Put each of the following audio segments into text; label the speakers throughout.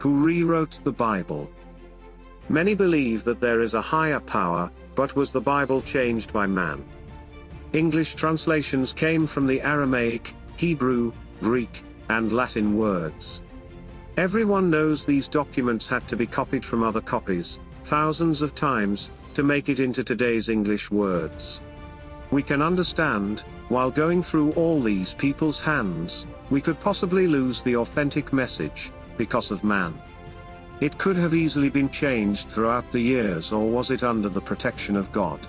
Speaker 1: Who rewrote the Bible? Many believe that there is a higher power, but was the Bible changed by man? English translations came from the Aramaic, Hebrew, Greek, and Latin words. Everyone knows these documents had to be copied from other copies, thousands of times, to make it into today's English words. We can understand, while going through all these people's hands, we could possibly lose the authentic message, because of man. It could have easily been changed throughout the years, or was it under the protection of God?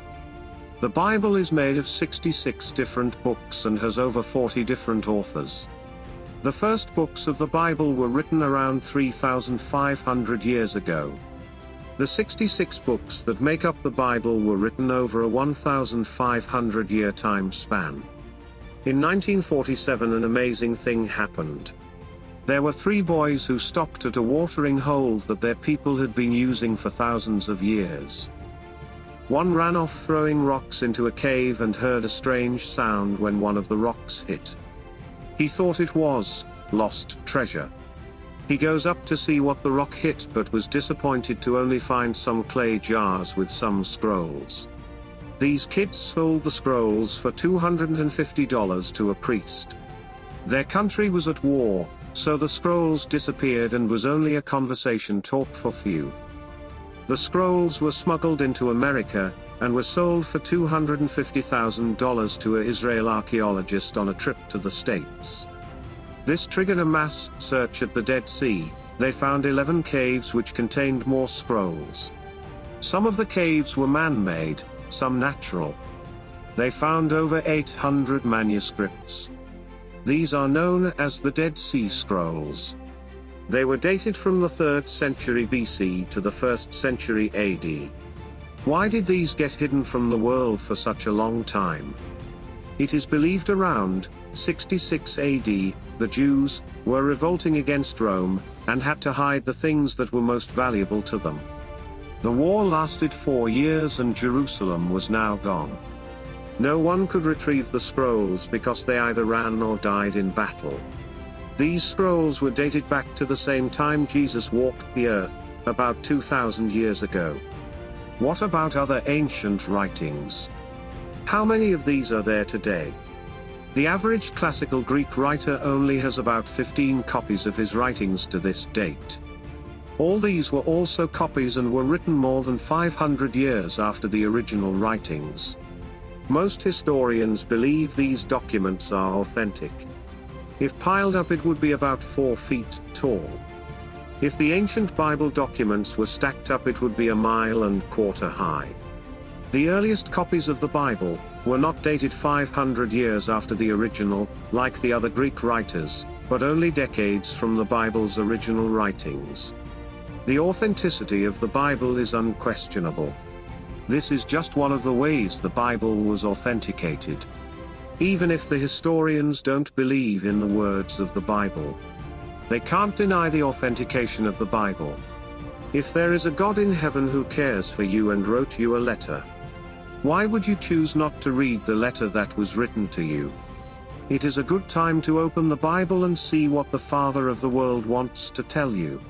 Speaker 1: The Bible is made of 66 different books and has over 40 different authors. The first books of the Bible were written around 3,500 years ago. The 66 books that make up the Bible were written over a 1,500-year time span. In 1947 an amazing thing happened. There were 3 boys who stopped at a watering hole that their people had been using for thousands of years. One ran off throwing rocks into a cave and heard a strange sound when one of the rocks hit. He thought it was lost treasure. He goes up to see what the rock hit, but was disappointed to only find some clay jars with some scrolls. These kids sold the scrolls for $250 to a priest. Their country was at war, so the scrolls disappeared and was only a conversation talk for few. The scrolls were smuggled into America, and were sold for $250,000 to an Israeli archaeologist on a trip to the States. This triggered a mass search at the Dead Sea. They found 11 caves which contained more scrolls. Some of the caves were man-made, some natural. They found over 800 manuscripts. These are known as the Dead Sea Scrolls. They were dated from the 3rd century BC to the 1st century AD. Why did these get hidden from the world for such a long time? It is believed around 66 AD, the Jews were revolting against Rome, and had to hide the things that were most valuable to them. The war lasted 4 years and Jerusalem was now gone. No one could retrieve the scrolls because they either ran or died in battle. These scrolls were dated back to the same time Jesus walked the earth, about 2,000 years ago. What about other ancient writings? How many of these are there today? The average classical Greek writer only has about 15 copies of his writings to this date. All these were also copies and were written more than 500 years after the original writings. Most historians believe these documents are authentic. If piled up it would be about 4 feet tall. If the ancient Bible documents were stacked up it would be 1.25 miles high. The earliest copies of the Bible were not dated 500 years after the original, like the other Greek writers, but only decades from the Bible's original writings. The authenticity of the Bible is unquestionable. This is just one of the ways the Bible was authenticated. Even if the historians don't believe in the words of the Bible, they can't deny the authentication of the Bible. If there is a God in heaven who cares for you and wrote you a letter, why would you choose not to read the letter that was written to you? It is a good time to open the Bible and see what the Father of the world wants to tell you.